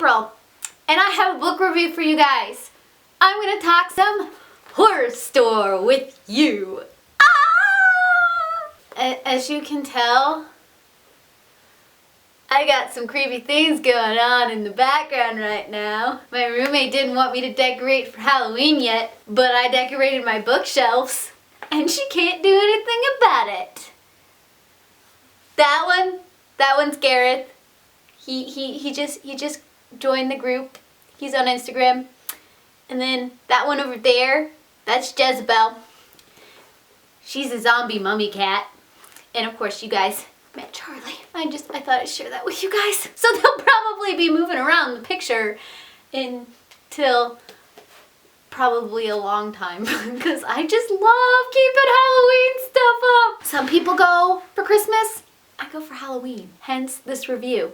April, and I have a book review for you guys. I'm gonna talk some Horrorstör with you. As you can tell, I got some creepy things going on in the background right now. My roommate didn't want me to decorate for Halloween yet, but I decorated my bookshelves, and she can't do anything about it. That one's Gareth. He just joined the group. He's on Instagram. And then that one over there, that's Jezebel. She's a zombie mummy cat. And of course you guys met Charlie. I thought I'd share that with you guys. So they'll probably be moving around the picture until probably a long time because I just love keeping Halloween stuff up. Some people go for Christmas. I go for Halloween, hence this review.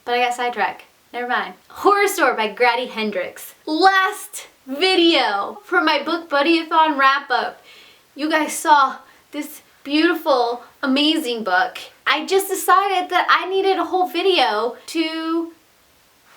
But I got sidetracked. Never mind. Horrorstör by Grady Hendrix. Last video for my Book Buddy-a-thon wrap-up. You guys saw this beautiful, amazing book. I just decided that I needed a whole video to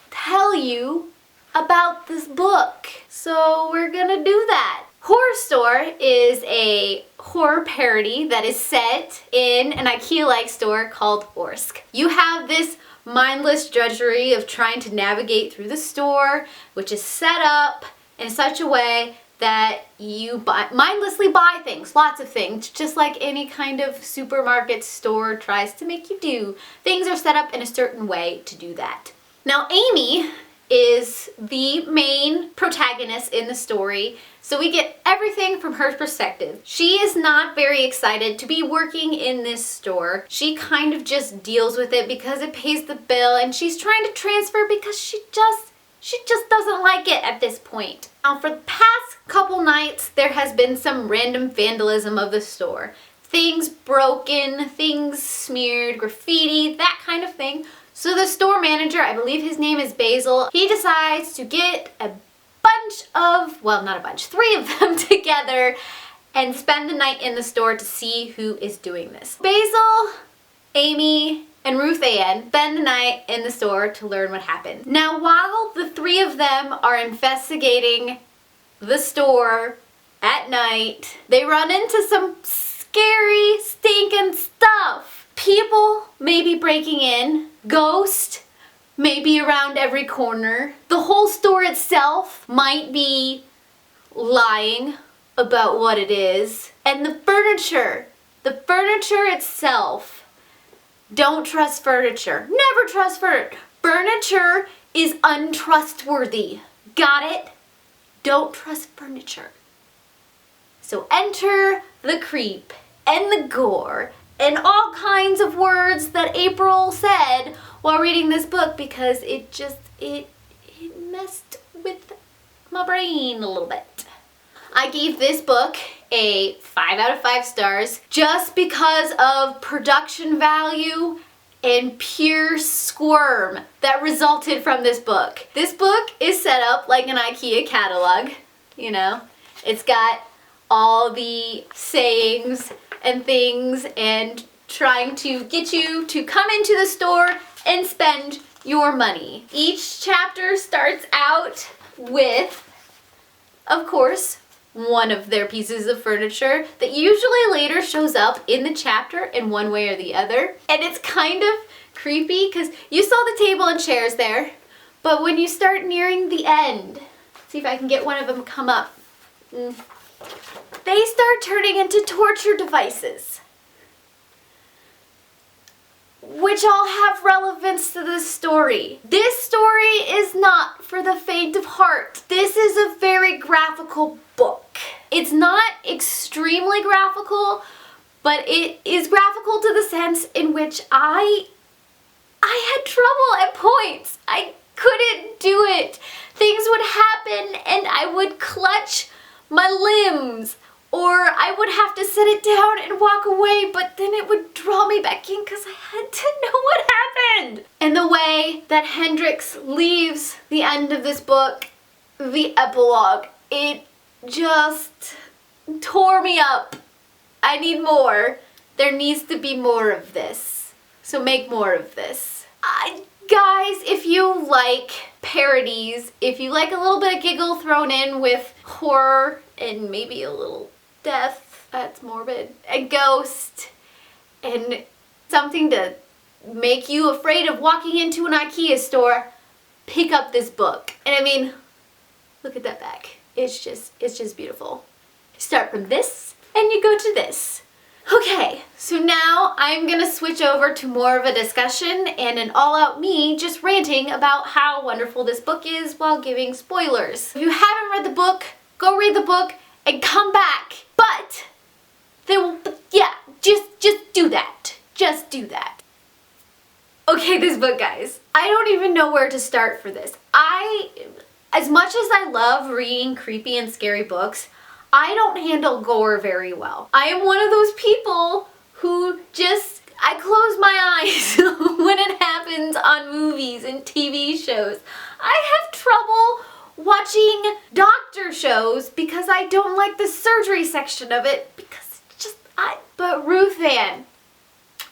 tell you about this book. So we're gonna do that. Horrorstör is a horror parody that is set in an IKEA-like store called Orsk. You have this mindless drudgery of trying to navigate through the store, which is set up in such a way that you mindlessly buy things, lots of things, just like any kind of supermarket store tries to make you do. Things are set up in a certain way to do that. Now, Amy is the main protagonist in the story, so we get everything from her perspective. She is not very excited to be working in this store. She kind of just deals with it because it pays the bill, and she's trying to transfer because she just doesn't like it at this point. Now, for the past couple nights, there has been some random vandalism of the store. Things broken, things smeared, graffiti, that kind of thing. So the store manager, I believe his name is Basil, he decides to get a bunch of, well, not a bunch, 3 of them together and spend the night in the store to see who is doing this. Basil, Amy, and Ruth Ann spend the night in the store to learn what happened. Now, while the 3 of them are investigating the store at night, they run into some scary, stinking stuff. People may be breaking in, ghosts may be around every corner. The whole store itself might be lying about what it is. And the furniture itself, don't trust furniture. Never trust furniture. Furniture is untrustworthy. Got it? Don't trust furniture. So enter the creep and the gore and all kinds of words that April said while reading this book because it messed with my brain a little bit. I gave this book a 5 out of 5 stars just because of production value and pure squirm that resulted from this book. This book is set up like an IKEA catalog, you know. It's got all the sayings and things and trying to get you to come into the store and spend your money. Each chapter starts out with, of course, one of their pieces of furniture that usually later shows up in the chapter in one way or the other. And it's kind of creepy because you saw the table and chairs there, but when you start nearing the end, see if I can get one of them to come up. They start turning into torture devices, which all have relevance to this story. This story is not for the faint of heart. This is a very graphical book. It's not extremely graphical, but it is graphical to the sense in which I had trouble at points. I couldn't do it. Things would happen and I would clutch my limbs, or I would have to set it down and walk away, but then it would draw me back in because I had to know what happened. And the way that Hendrix leaves the end of this book, the epilogue, it just tore me up. I need more. There needs to be more of this. So make more of this. Guys, if you like parodies. If you like a little bit of giggle thrown in with horror and maybe a little death, that's morbid, a ghost, and something to make you afraid of walking into an IKEA store, pick up this book. And I mean, look at that back. It's just beautiful. Start from this and you go to this. Okay, so now I'm gonna switch over to more of a discussion and an all-out me just ranting about how wonderful this book is while giving spoilers. If you haven't read the book, go read the book and come back. But yeah, just do that. Just do that. Okay, this book, guys. I don't even know where to start for this. As much as I love reading creepy and scary books, I don't handle gore very well. I am one of those people who I close my eyes when it happens on movies and TV shows. I have trouble watching doctor shows because I don't like the surgery section of it because but Ruth Ann,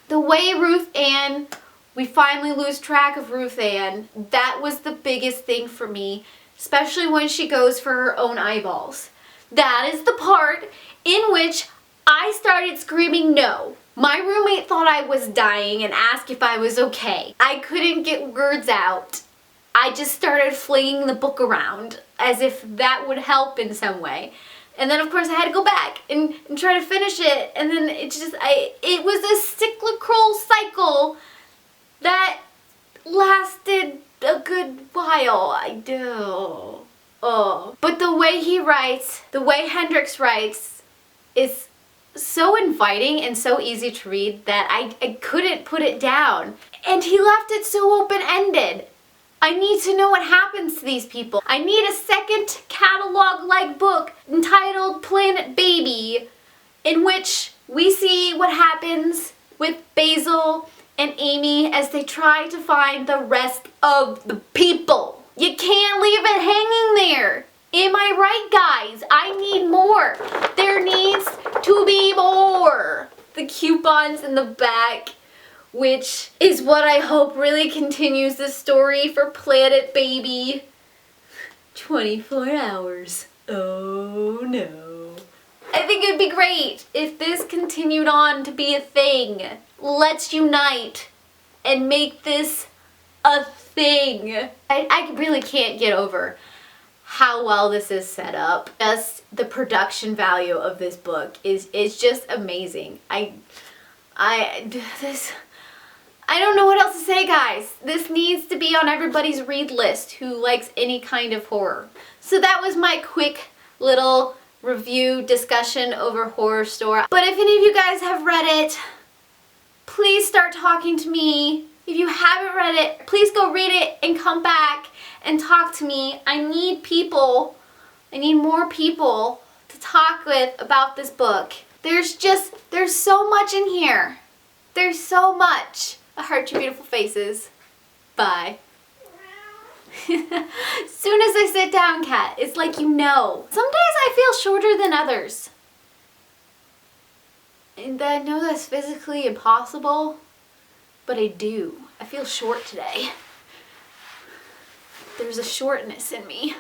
the way Ruth Ann, we finally lose track of Ruth Ann, that was the biggest thing for me, especially when she goes for her own eyeballs. That is the part in which I started screaming no. My roommate thought I was dying and asked if I was okay. I couldn't get words out. I just started flinging the book around as if that would help in some way. And then of course I had to go back and try to finish it. And then it was a cyclical cycle that lasted a good while. But the way he writes, the way Hendrix writes, is so inviting and so easy to read that I couldn't put it down. And he left it so open-ended. I need to know what happens to these people. I need a second catalog-like book entitled Planet Baby, in which we see what happens with Basil and Amy as they try to find the rest of the people. You can't leave it hanging there. Am I right, guys? I need more. There needs to be more. The coupons in the back, which is what I hope really continues the story for Planet Baby. 24 hours. Oh no. I think it'd be great if this continued on to be a thing. Let's unite and make this a thing. I really can't get over how well this is set up. Just the production value of this book is just amazing. I don't know what else to say, guys. This needs to be on everybody's read list who likes any kind of horror. So that was my quick little review discussion over Horrorstör. But if any of you guys have read it, please start talking to me. If you haven't read it, please go read it and come back and talk to me. I need people. I need more people to talk with about this book. There's so much in here. There's so much. I heart your beautiful faces. Bye. Soon as I sit down, cat, it's like you know. Some days I feel shorter than others. And I know that's physically impossible, but I do. I feel short today. There's a shortness in me.